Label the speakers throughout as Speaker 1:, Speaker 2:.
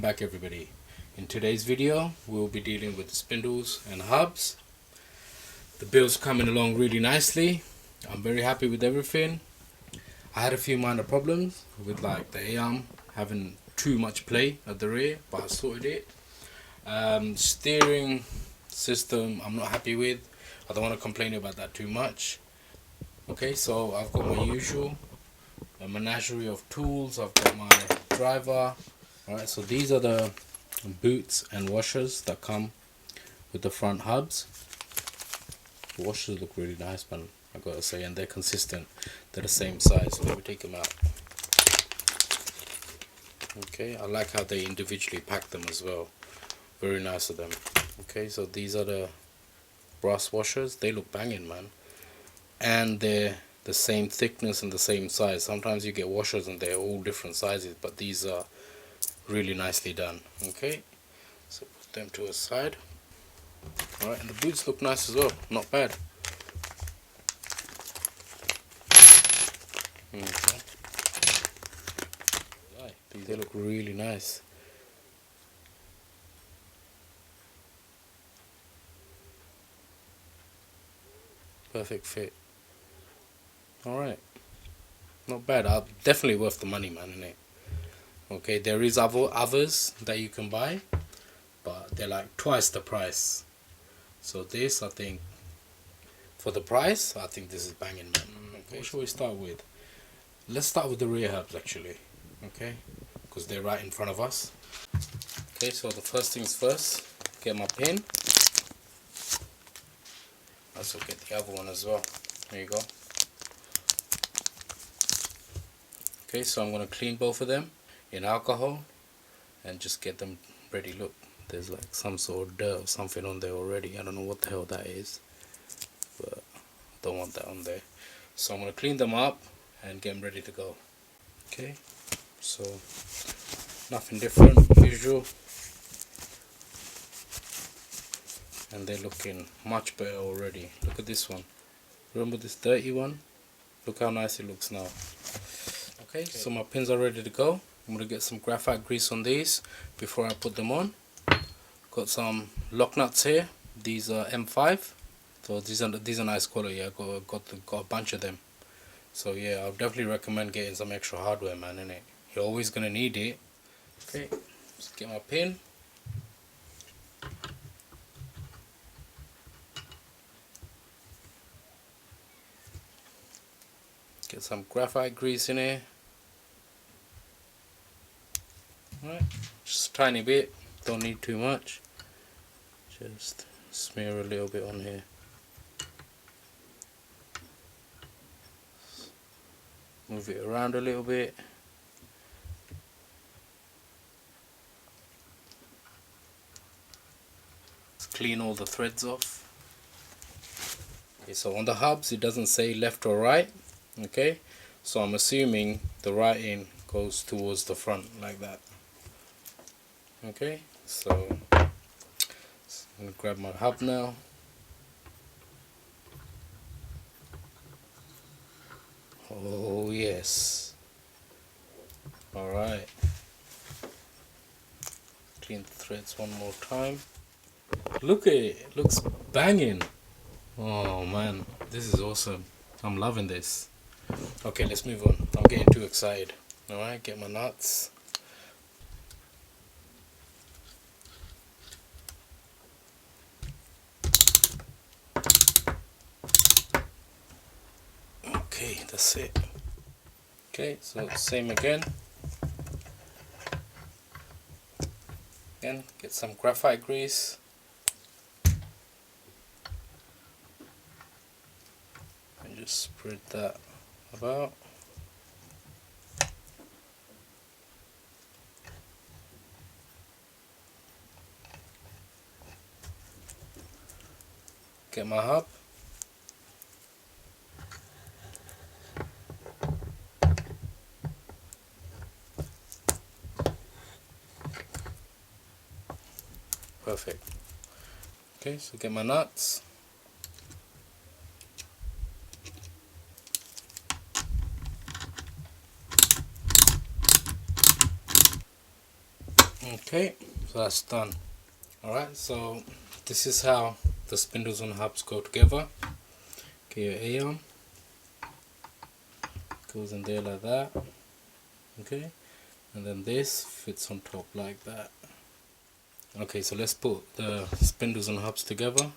Speaker 1: back everybody. In today's video we'll be dealing with the spindles and hubs. The build's coming along really nicely. I'm very happy with everything. I had a few minor problems with like the arm having too much play at the rear, but I sorted it. Steering system I'm not happy with. I don't want to complain about that too much. Okay, so I've got my usual a menagerie of tools. I've got my driver. Alright, so these are the boots and washers that come with the front hubs. The washers look really nice, man, I gotta say, and they're consistent. They're the same size. So let me take them out. Okay, I like how they individually pack them as well. Very nice of them. Okay, so these are the brass washers. They look banging, man, and they're the same thickness and the same size. Sometimes you get washers and they're all different sizes, but these are really nicely done. Okay, so put them to a side. Alright, and the boots look nice as well, not bad. Okay. They look really nice. Perfect fit. Alright, not bad. Definitely worth the money, man, innit? Okay, there is others that you can buy, but they're like twice the price. So this, I think, for the price, I think this is banging, man. Okay, what shall we start with? Let's start with the rear hubs, actually. Okay, because they're right in front of us. Okay, so the first things first, get my pin. Also get the other one as well. There you go. Okay, so I'm going to clean both of them in alcohol and just get them ready. Look, there's like some sort of dirt or something on there already. I don't know what the hell that is, but I don't want that on there. So I'm going to clean them up and get them ready to go. Okay, so nothing different, usual, and they're looking much better already. Look at this one. Remember this dirty one? Look how nice it looks now. Okay, so my pins are ready to go. I'm going to get some graphite grease on these before I put them on. Got some lock nuts here. These are M5. So these are nice quality. I got a bunch of them. So yeah, I'll definitely recommend getting some extra hardware, man, innit? You're always going to need it. Okay, let's get my pin. Get some graphite grease in here. Alright, just a tiny bit, don't need too much. Just smear a little bit on here. Move it around a little bit. Let's clean all the threads off. Okay, so on the hubs it doesn't say left or right. Okay, so I'm assuming the writing goes towards the front like that. Okay, so I'm going to grab my hub now. Oh yes. Alright. Clean the threads one more time. Look at it, it looks banging. Oh man, this is awesome. I'm loving this. Okay, let's move on. I'm getting too excited. Alright, get my nuts. Okay, that's it. Okay, so same again. Again, get some graphite grease. And just spread that about. Get my hub. Perfect. Okay, so get my nuts. Okay, so that's done. Alright, so this is how the spindles and hubs go together. Okay, your A-arm goes in there like that. Okay, and then this fits on top like that. Okay, so let's put the spindles and hubs together.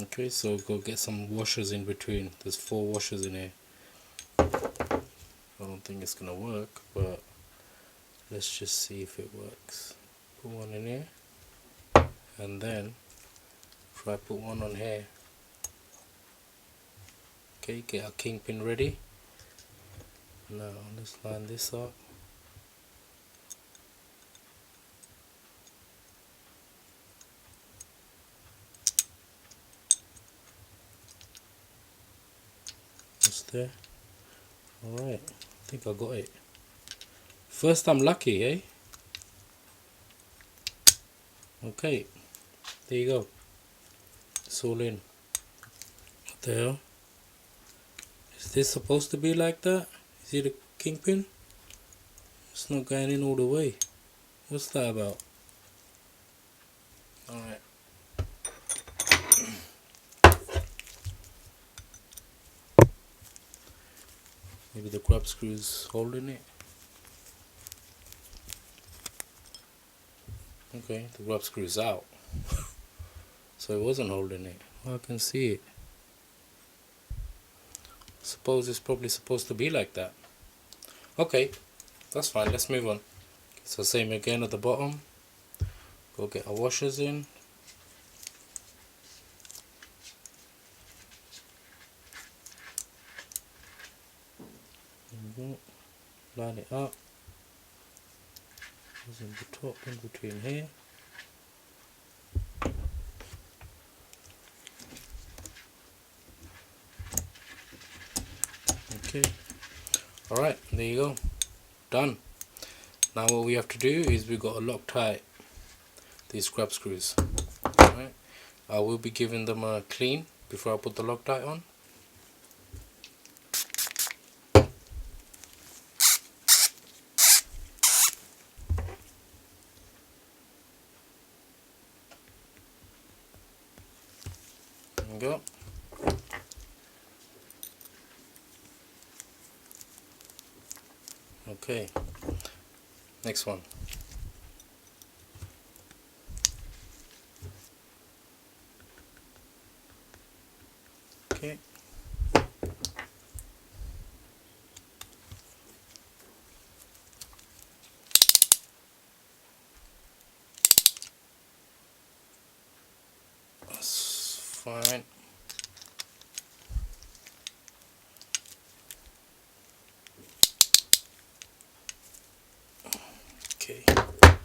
Speaker 1: Okay, so go get some washers in between. There's 4 washers in here. I don't think it's gonna work, but let's just see if it works. Put one in here, and then try put one on here. Okay, get our kingpin ready. Now let's line this up. What's there? Alright, I think I got it. First I'm lucky, eh? Okay, there you go. It's all in. What the hell? Is this supposed to be like that? Is it a kingpin? It's not going in all the way. What's that about? Alright. Maybe the grub screw's holding it. Okay, the grub screw's out. So it wasn't holding it. Well, I can see it. Suppose it's probably supposed to be like that. Okay, that's fine. Let's move on. So same again at the bottom. Go get our washers in. There we go. Line it up. Goes in the top, in between here. Okay. Alright, there you go. Done. Now what we have to do is we've got to Loctite these grub screws. Alright. I will be giving them a clean before I put the Loctite on. There we go. Okay, next one. Okay. That's fine. Okay, that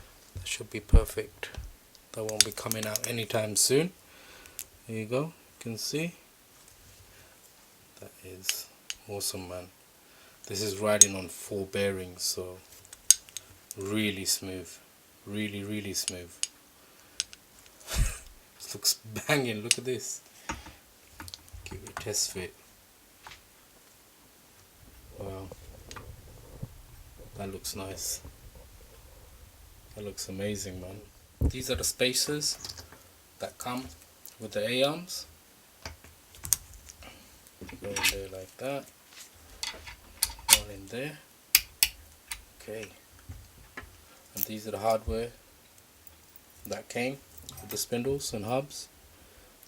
Speaker 1: should be perfect. That won't be coming out anytime soon. There you go, you can see. That is awesome, man. This is riding on 4 bearings, so really smooth. Really smooth. This looks banging, look at this. Give it a test fit. Wow. That looks nice. That looks amazing, man. These are the spacers that come with the A-arms. Go in there like that. One in there. Okay. And these are the hardware that came with the spindles and hubs.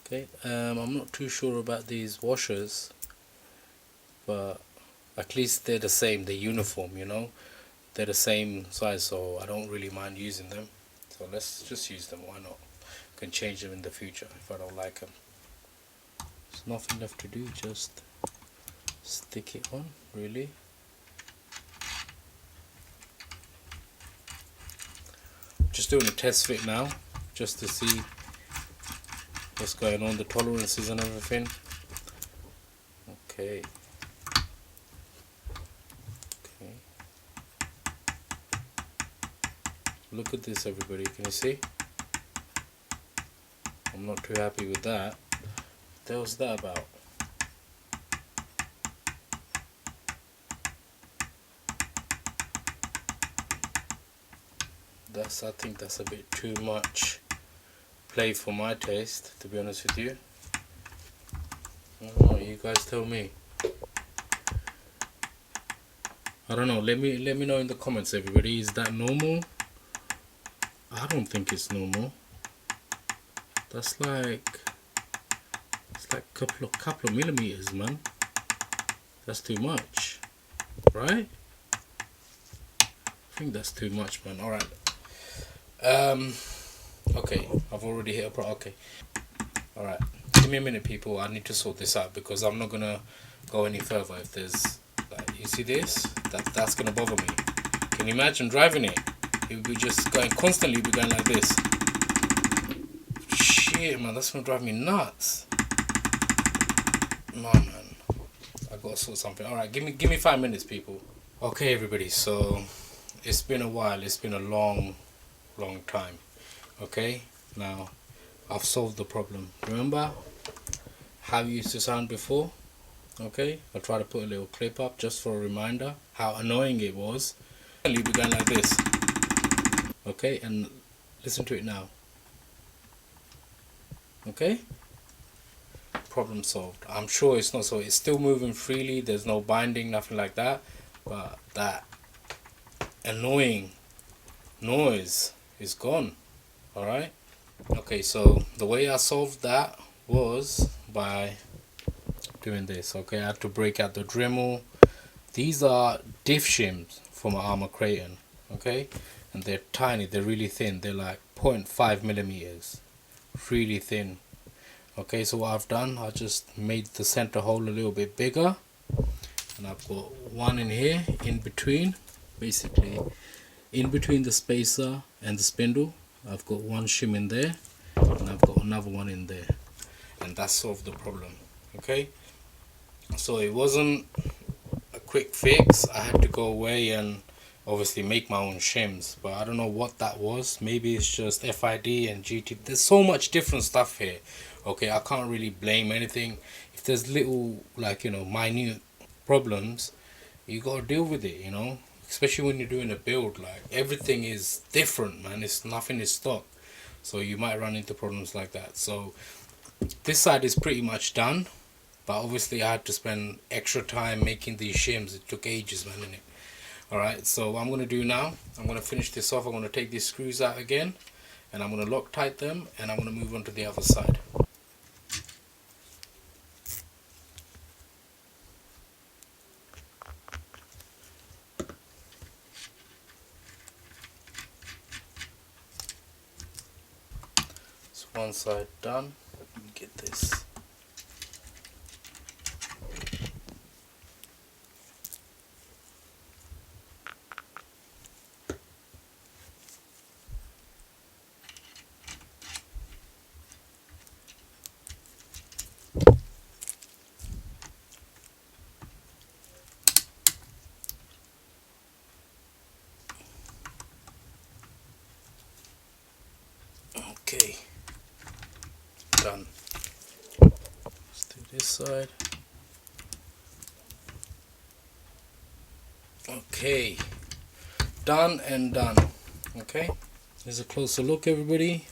Speaker 1: Okay. I'm not too sure about these washers, but at least they're the same. They're uniform, you know. They're the same size, so I don't really mind using them. So let's just use them, why not? Can change them in the future if I don't like them. There's nothing left to do, just stick it on, really. Just doing a test fit now, just to see what's going on, the tolerances and everything. Okay. Look at this, everybody, can you see? I'm not too happy with that. What the hell's that about? I think that's a bit too much play for my taste, to be honest with you. I don't know, you guys tell me. I don't know, let me know in the comments, everybody. Is that normal? I don't think it's normal. That's like, it's like a couple of millimeters, man. That's too much, right? I think that's too much, man. Alright. Okay, I've already hit a pro. Okay. Alright. Give me a minute, people. I need to sort this out because I'm not gonna go any further if there's, like, you see this? That's gonna bother me. Can you imagine driving it? It would be just going constantly, be going like this. Shit, man, that's gonna drive me nuts. No, man, I gotta sort something. All right, give me 5 minutes, people. Okay, everybody. So it's been a while. It's been a long time. Okay, now I've solved the problem. Remember how it used to sound before? Okay, I'll try to put a little clip up just for a reminder how annoying it was. And you began like this. Okay, and listen to it now. Okay, problem solved. I'm sure it's not so. It's still moving freely. There's no binding, nothing like that. But that annoying noise is gone. All right. Okay, so the way I solved that was by doing this. Okay, I had to break out the Dremel. These are diff shims from an Armor Creighton. Okay, and they're tiny. They're really thin. They're like 0.5 millimeters. Really thin. Okay, so what I've done, I just made the center hole a little bit bigger, and I've got one in here in between, basically in between the spacer and the spindle. I've got one shim in there, and I've got another one in there, and that solved the problem. Okay, so it wasn't a quick fix. I had to go away and obviously make my own shims, but I don't know what that was. Maybe it's just FID and GT. There's so much different stuff here. Okay, I can't really blame anything. If there's little, like, you know, minute problems, you gotta deal with it, you know, especially when you're doing a build. Like, everything is different, man. It's nothing is stock, so you might run into problems like that. So this side is pretty much done, but obviously I had to spend extra time making these shims. It took ages, man, innit? Alright, so what I'm going to do now, I'm going to finish this off. I'm going to take these screws out again, and I'm going to Loctite them, and I'm going to move on to the other side. So one side done. Let me get this. Okay, done. Let's do this side. Okay, done and done. Okay, here's a closer look, everybody.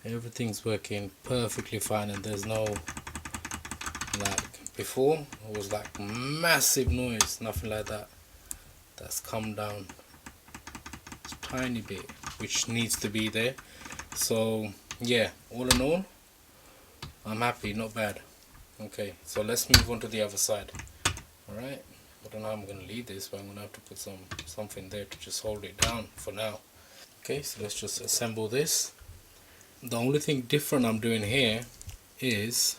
Speaker 1: Everything's working perfectly fine, and there's no, like before, it was like massive noise, nothing like that. That's come down a tiny bit, which needs to be there. So yeah, all in all, I'm happy, not bad. Okay, so let's move on to the other side. Alright, I don't know how I'm going to leave this, but I'm going to have to put something there to just hold it down for now. Okay, so let's just assemble this. The only thing different I'm doing here is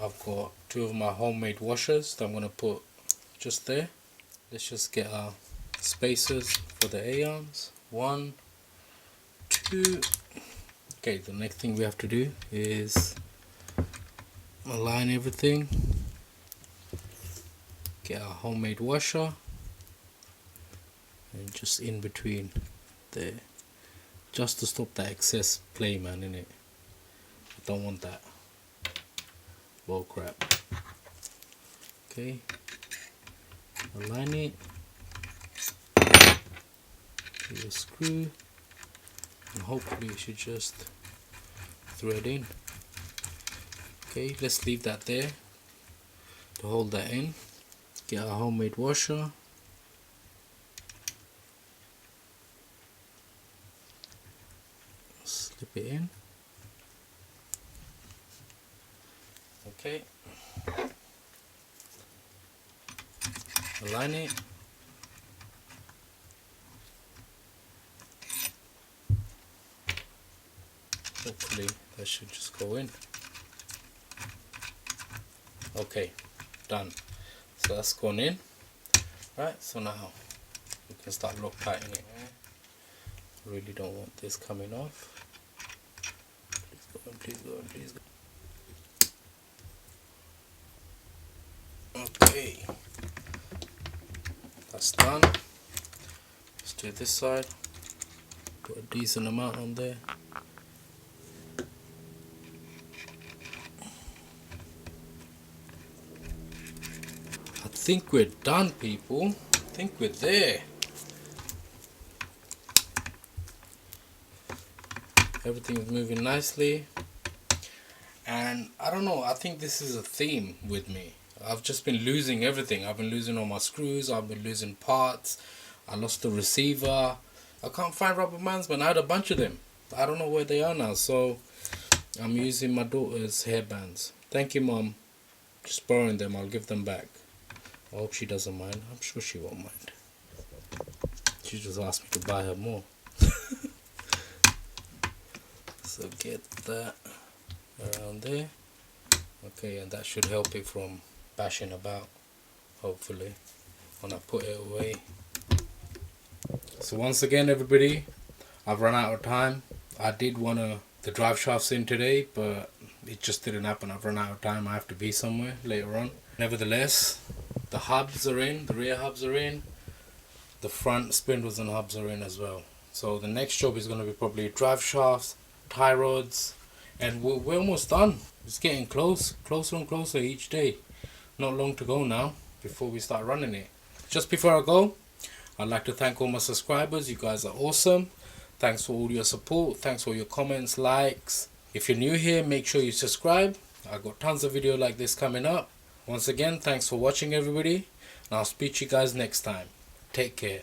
Speaker 1: I've got two of my homemade washers that I'm going to put just there. Let's just get our spacers for the A-arms. 1, 2. Okay, the next thing we have to do is align everything. Get our homemade washer, and just in between there, just to stop that excess play, man, innit? I don't want that bull crap. Okay, align it. with a screw, and hopefully it should just thread in. Okay, let's leave that there to hold that in. Get our homemade washer. Slip it in. Okay. Align it. Hopefully that should just go in. Okay, done. So that's gone in. Right, so now we can start Loctiting it. Really don't want this coming off. Please go on, please go on, please go. Okay, that's done. Let's do this side. Put a decent amount on there. I think we're done, people. I think we're there. Everything is moving nicely. And I don't know, I think this is a theme with me. I've just been losing everything. I've been losing all my screws. I've been losing parts. I lost the receiver. I can't find rubber bands, but I had a bunch of them. I don't know where they are now. So I'm using my daughter's hairbands. Thank you, Mom. Just borrowing them. I'll give them back. I hope she doesn't mind. I'm sure she won't mind. She just asked me to buy her more. So get that around there. Okay, and that should help it from bashing about, hopefully, when I put it away. So once again, everybody, I've run out of time. I did want the drive shafts in today, but it just didn't happen. I've run out of time. I have to be somewhere later on. Nevertheless, the hubs are in, the rear hubs are in, the front spindles and hubs are in as well. So the next job is going to be probably drive shafts, tie rods, and we're almost done. It's getting closer and closer each day. Not long to go now before we start running it. Just before I go, I'd like to thank all my subscribers. You guys are awesome. Thanks for all your support. Thanks for your comments, likes. If you're new here, make sure you subscribe. I've got tons of videos like this coming up. Once again, thanks for watching, everybody, and I'll speak to you guys next time. Take care.